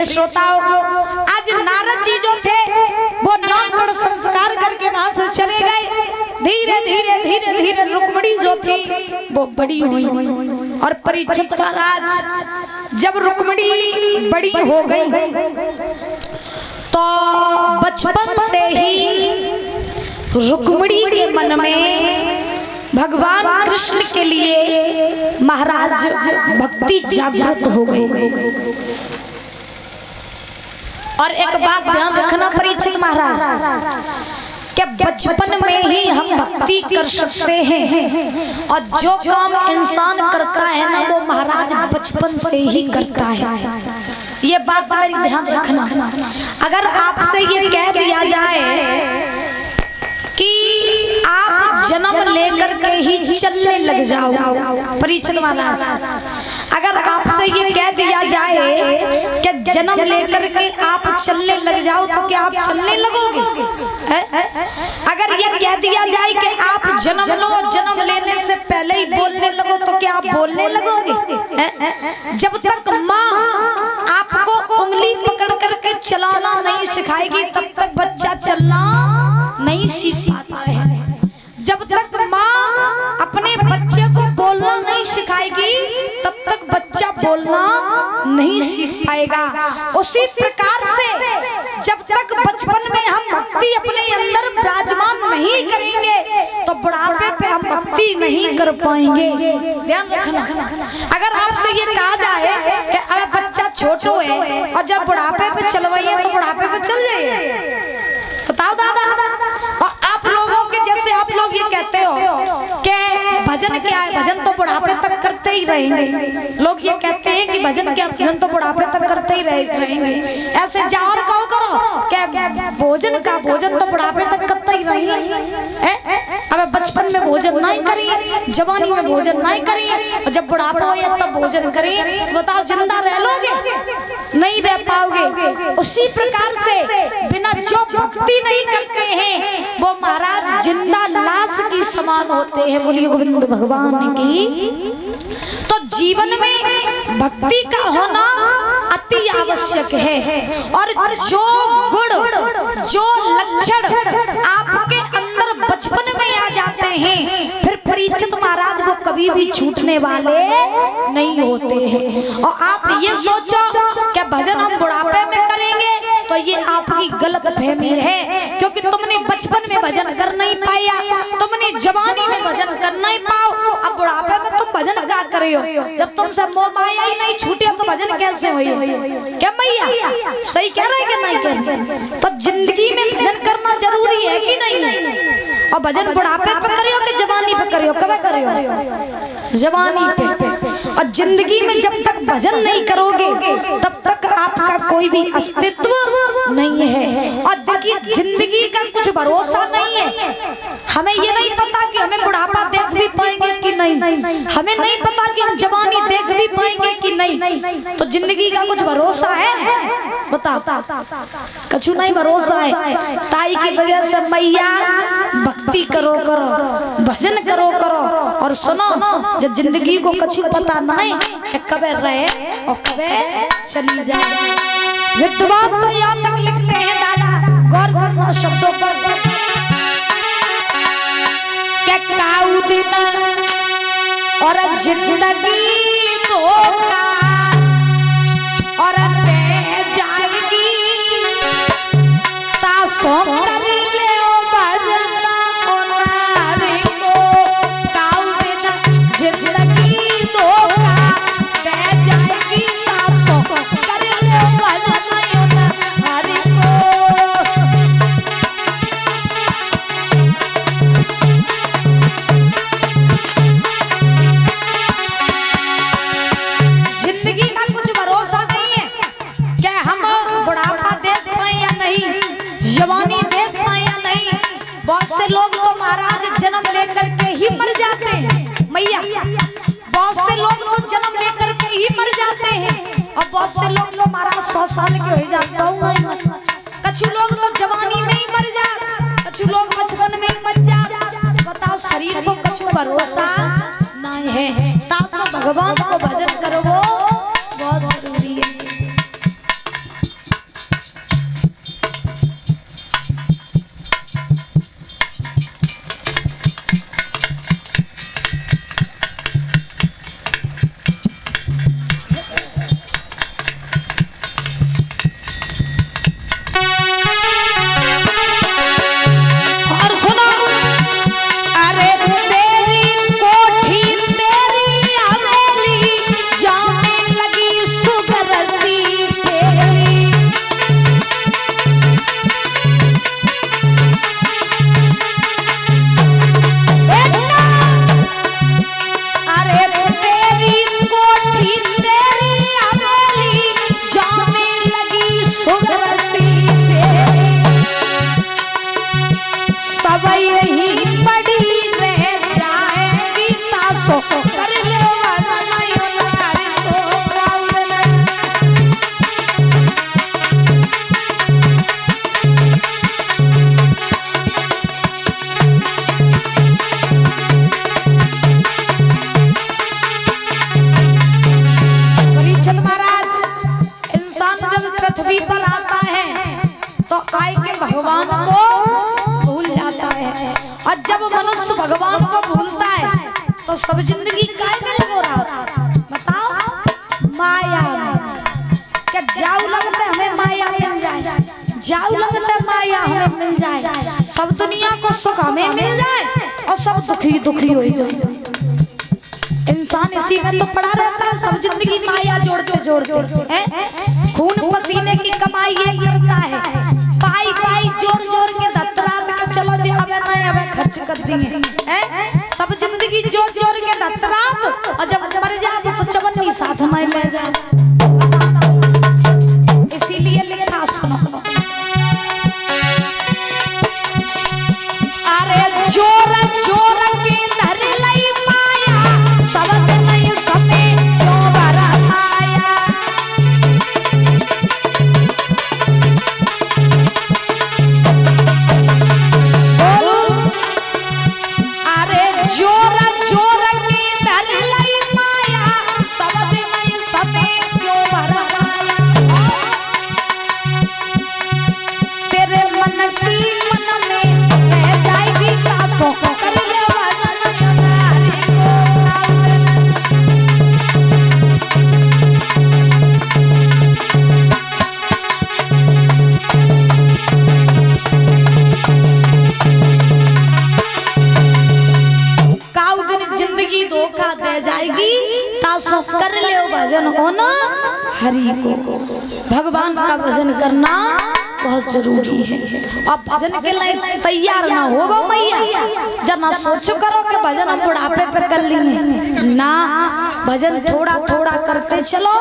श्रोताओं, आज नारद जी जो थे वो नामकरण संस्कार करके वहां से चले गए। धीरे धीरे धीरे धीरे रुक्मिणी जो थी वो बड़ी हुई और परीक्षित महाराज जब रुक्मिणी बड़ी हो गई तो बचपन से ही रुक्मिणी के मन में भगवान कृष्ण के लिए महाराज भक्ति जागृत हो गई। और एक बात ध्यान रखना परीक्षित महाराज, क्या बचपन में ही हम भक्ति कर सकते हैं और जो काम इंसान करता है ना वो महाराज बचपन से ही करता है। ये बात मेरी ध्यान रखना। अगर आपसे ये कह दिया जाए कि आप जन्म लेकर के ही चलने लग जाओ, परीक्षित महाराज, अगर आपसे ये कह दिया जाए कि जन्म लेकर के आप चलने लग जाओ तो क्या आप चलने लगोगे? अगर ये कह दिया जाए कि आप जन्म लो, जन्म लेने से पहले ही बोलने लगो तो क्या आप बोलने लगोगे? जब तक माँ आपको उंगली पकड़ करके चलाना नहीं सिखाएगी तब तक बच्चा चलना नहीं सीख पाता है। जब तक माँ अपने बच्चे को बोलना नहीं सिखाएगी तब तक बच्चा बोलना नहीं सीख पाएगा। उसी प्रकार से जब तक बचपन में हम भक्ति अपने अंदर विराजमान नहीं करेंगे तो बुढ़ापे पे हम भक्ति नहीं कर पाएंगे। ध्यान रखना। अगर आपसे ये कहा जाए कि अरे बच्चा छोटो है और जब बुढ़ापे पे चलवाइए तो बुढ़ापे पे चल जाइए, बताओ दादा। और आप लोगों के जैसे आप लोग ये कहते हो कि भजन क्या है, भजन तो बुढ़ापे तक करते ही रहेंगे। लोग ये कहते हैं कि भजन क्या, भजन तो बुढ़ापे तक करते ही रहेंगे। ऐसे जाओ और कहो करो कि भोजन का, भोजन तो बुढ़ापे तक करते ही रहेंगे। अब बचपन में भोजन नहीं करिए, जवानी में भोजन नहीं करिए और जब बुढ़ापा हो तब भोजन करिए, तो बताओ जिंदा रह लोगे? नहीं रह पाओगे। उसी प्रकार से बिना जो भक्ति नहीं करते हैं वो महाराज जिंदा लाश की समान होते हैं। बोलिए गोविंद भगवान की। तो जीवन में भक्ति का होना अति आवश्यक है और जो गुण, जो लक्षण आपके अंदर बचपन में आ जाते हैं फिर परीक्षित महाराज वो कभी भी छूटने वाले नहीं होते हैं। और आप ये सोचो कि भजन हम बुढ़ापे में करेंगे तो ये आपकी गलत फहमी है, क्योंकि तुमने बचपन में भजन कर नहीं पाया, तुमने जवानी में भजन कर नहीं पाओ, अब बुढ़ापे में तुम भजन क्या करे हो? जब तुमसे मोह माया ही नहीं छूटे तो भजन कैसे हुई? क्या मैया सही कह रहे कि नहीं कह रहे? तो जिंदगी में भजन करना जरूरी है कि नहीं? और भजन बुढ़ापे पे करियो कि जवानी पे करियो? कब करियो? जवानी पे। और जिंदगी में जब तक भजन नहीं करोगे तब तक आपका कोई भी अस्तित्व नहीं है। और देखिए जिंदगी का कुछ भरोसा नहीं है। हमें ये नहीं पता कि हमें बुढ़ापा देख भी पाएंगे कि नहीं, हमें नहीं पता कि हम जवानी देख भी पाएंगे कि नहीं। तो जिंदगी का कुछ भरोसा है? बताओ, कछु नहीं भरोसा है। ताई की वजह से मैया भक्ति करो करो, भजन करो करो। और सुनो, जब जिंदगी को कछु पता नहीं कि कब रहे और कब चली जाए। विद्वान तो यहाँ तक लिखते हैं दादा, गौर करना शब्दों पर, क्या काऊ दिन और जिंदगी धोखा और दे जाएगी तासों कर ले ओ भजन ओ नारी को। काऊ दिन जिंदगी धोखा दे जाएगी तासों कर ले ओ भजन ओ नारी को। जिंदगी का कुछ भरोसा नहीं है कि हम बुढ़ापा देख पाए या नहीं, जवानी देख पाए या नहीं। बहुत से लोग तो महाराज जन्म लेकर के ही मर जाते हैं मैया, बहुत से लोग तो जन्म लेकर के ही मर जाते हैं और बहुत से लोग तो महाराज 100 साल के हो जाते हैं। कछु लोग तो जवानी में ही मर जाते, कछु लोग बचपन में ही मर जाते। बताओ, शरीर को कछु भरोसा नहीं है। ताकि भगवान को भजन करो बहुत जरूरी है। पृथ्वी पर आता है तो आए के भगवान को भूल जाता है। और जब मनुष्य भगवान को भूलता है तो सब जिंदगी काय में लगो रहा था, बताओ माया में। क्या जाऊ लगता है हमें माया मिल जाए, जाऊ लगता है माया हमें मिल जाए, सब दुनिया को सुख हमें मिल जाए और सब दुखी दुखी हो जाए। इंसान इसी में तो पड़ा रहता है, सब जिंदगी माया जोड़ते जोड़ते हैं। खून पसीने की कमाई ये करता है, पाई पाई जोर जोर के दत्तरात के चलो जी अब नहीं अब खर्च कर दिए हैं। सब जिंदगी जोर जोर के दत्तरात और जब मर जाए तो चवन्नी साथ में ले जाए। इसीलिए लिखा सुनो, अरे जोर जोर के धर लई माया सब दिन समे जो बरमाया। बोलो अरे जोर जोर के धर लई माया सब दिन समे जो बरमाया। तेरे मन की मन में रह जाएगी सासों कर ले वजन हमारी को काउ दिन जिंदगी धोखा दे जाएगी तासों कर ले भजन होना हरि को। भगवान का भजन करना बहुत जरूरी है। अब भजन के लिए तैयार ना हो गो मैया, जना सोचो करो कि भजन हम बुढ़ापे पे कर लिए ना। भजन थोड़ा थोड़ा करते चलो,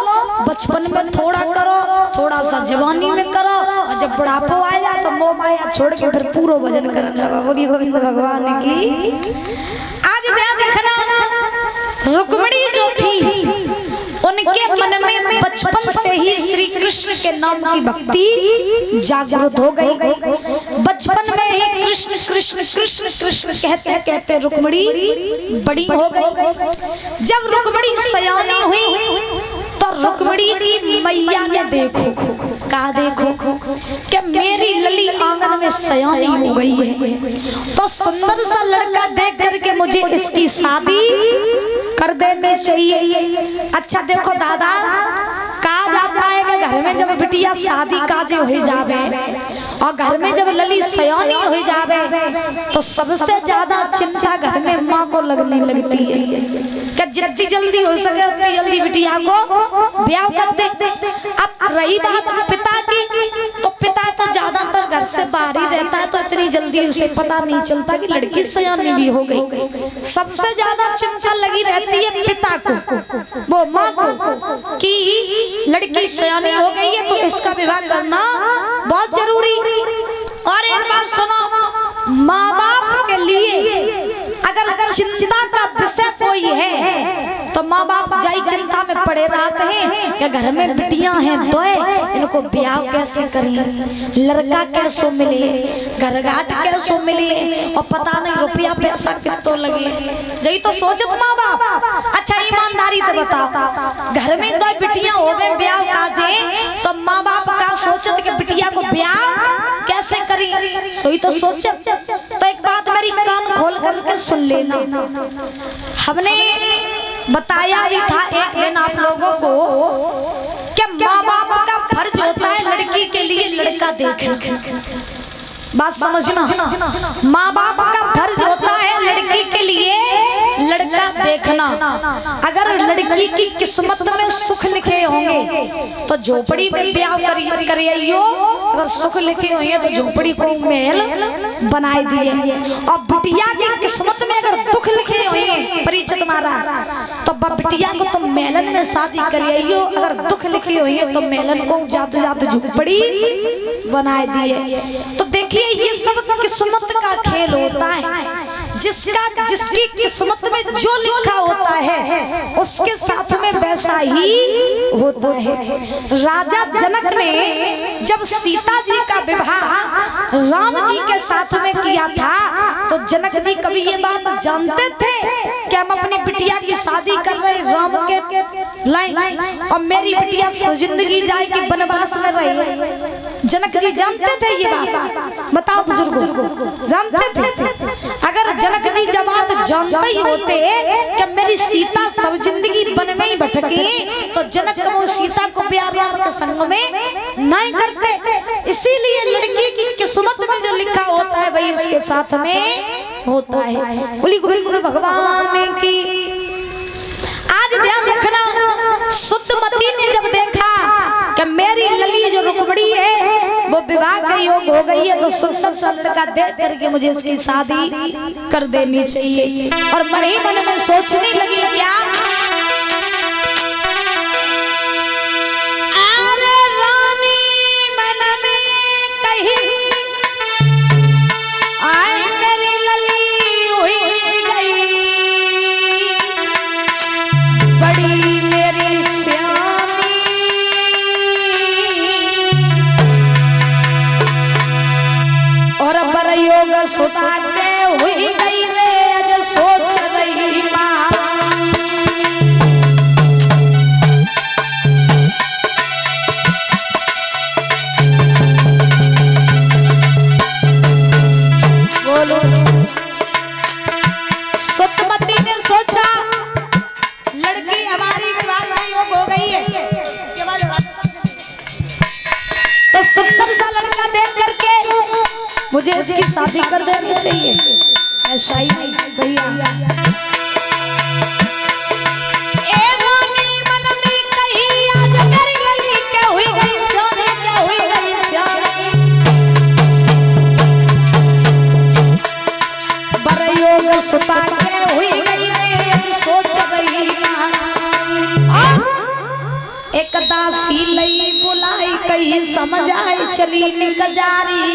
बचपन में थोड़ा करो, थोड़ा सा जवानी में करो और जब बुढ़ापो आ जाए तो मोह माया छोड़ के फिर पूरा भजन करने लगा। बोलिए गोविंद भगवान की। आज ध्यान रखना, रुक्मिणी जो थी उनके मन में बचपन से ही श्री कृष्ण के नाम की भक्ति जागृत हो गई। बचपन में ही कृष्ण कृष्ण कृष्ण कृष्ण कहते कहते रुक्मिणी बड़ी हो गई। जब रुक्मिणी सयानी हुई तो रुक्मिणी की मैया ने देखो कहा, देखो कि मेरी लली आंगन में सयानी हो गई है तो सुंदर सा लड़का देख करके मुझे इसकी शादी कर देनी चाहिए। अच्छा देखो दादा, कहा जाता है कि घर में जब बिटिया शादी काजे हो जावे और घर में जब लली सयानी हो जावे तो सबसे ज्यादा चिंता घर में माँ को लगने लगती है कि जितनी जल्दी हो सके उतनी जल्दी बिटिया को ब्याह कर दे। अब रही बात पिता की, तो पिता तो ज्यादातर घर से बाहर ही रहता है तो इतनी जल्दी उसे पता नहीं चलता कि लड़की सयानी भी हो गई। सबसे ज्यादा चिंता लगी रहती है पिता को, वो माँ को, कि लड़की सयानी हो गई है तो इसका विवाह करना बहुत जरूरी। और एक बात सुनो, माँ बाप के लिए अगर चिंता का विषय कोई है तो माँ बाप जाई चिंता में पड़े रहते हैं कि घर में बिटियां हैं तो इनको ब्याह कैसे करें, लड़का कैसे मिले, घर घाट कैसे मिले और पता नहीं रुपया पैसा कितो लगे, यही तो सोचत माँ बाप। अच्छा ईमानदारी तो बताओ, घर में दो बिटियां हो गए ब्याह काजे तो माँ बाप का सोचत कि बिटिया को ब्याह कैसे करी, सोई तो सोचत। तो एक बात मेरी कान खोल करके सुन लेना, हमने बताया भी था एक दिन आप लोगों को कि माँ बाप का फर्ज होता है लड़की के लिए लड़का देखना। बात समझना, माँ बाप का फर्ज होता है लड़की के लिए लड़का देखना। अगर लड़की की किस्मत में सुख लिखे होंगे तो झोपड़ी में ब्याह करियो, अगर सुख लिखे हुए तो झोपड़ी को महल बनाए दिए। और बिटिया की किस्मत में अगर दुख लिखे हुए परीक्षित महाराज तो बिटिया को तो मेलन में शादी करियो, अगर दुख लिखे हुए तो मेलन को जाते जाते झोपड़ी बनाए दिए। तो देखिए ये सब किस्मत का खेल होता है, जिसकी किस्मत में जो लिखा होता है उसके साथ में वैसा ही होता है। राजा जनक ने जब सीता जी का विवाह राम जी के साथ में किया था, तो जनक जी कभी ये बात जानते थे कि हम अपनी बिटिया की शादी कर रहे राम के लाए और मेरी बिटिया सब जिंदगी जाएगी वनवास में रहे? जनक जी जानते थे ये बात? बताओ बुजुर्गों, जानते थे? अगर जनक जी जब बात जानते ही होते कि मेरी सीता सब जिंदगी वन में ही भटकी, तो जनक वो सीता को प्यार राम के संग में नहीं करते। इसीलिए लड़की की किस्मत में जो लिखा होता है वही उसके साथ में होता है। बोली गोविंद भगवान की। आज ध्यान रखना, सुतमती ने जब देखा कि मेरी लली जो रुकमणी है वो विवाह के योग हो गई है, तो सुंदर सा लड़का देख करके मुझे इसकी शादी कर देनी चाहिए। और मन ही मन में सोचने लगी क्या, अरे रानी मन में कहीं आए मेरी लली हुई गई, बड़ी मेरी श्यामी और बर योग सुता के हुई गई रे, आज सोच रही माँ। बोलो, सुतमती ने सोचा लड़की हमारी विवाह का योग हो गई है, इसके बाद तो सुंदर सा लड़का देख करके मुझे इसकी शादी कर देनी चाहिए। ऐसा ही भैया, ए रानी मन में कहीं आज मेरी लली क्या हुई गई, श्यामी क्या हुई गई, श्यामी बर योग सुता के हुई गई रे, सोच रही एक दासी लई बुलाई कहीं समझ आई चली निकजारी,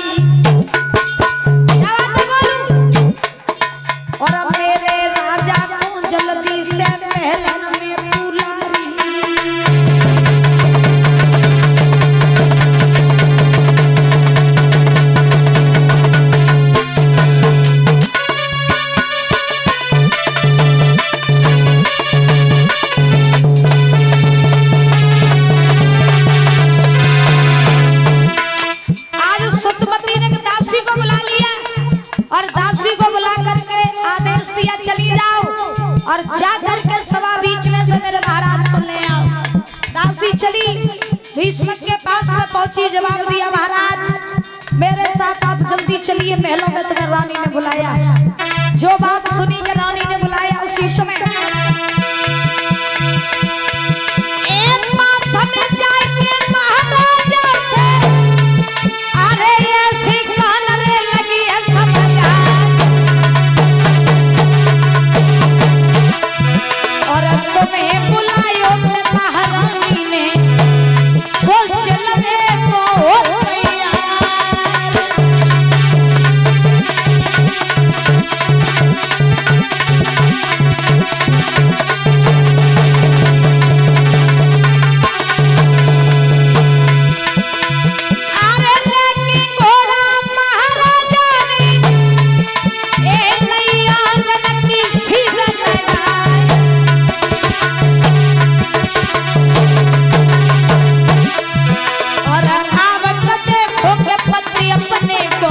और मेरे राजा को जल्दी से महलन में बुलाई। आज सुतमती ने दासी को बुला लिया और दासी को बुला करके आदेश दिया चली जाओ और जा करके सभा बीच में से मेरे महाराज को ले आओ। दासी चली, भीष्म के पास में पहुंची, जवाब दिया महाराज मेरे साथ आप जल्दी चलिए महलों में, तुम्हें रानी ने बुलाया। जो बात सुनी कि रानी ने बुलाया उसी समय एक बात समझ जाए कि महाराजा से अरे ऐसी कान रे लगी है समझा, और तुम्हें बुलायो महारानी ने सोच लगे को अपने को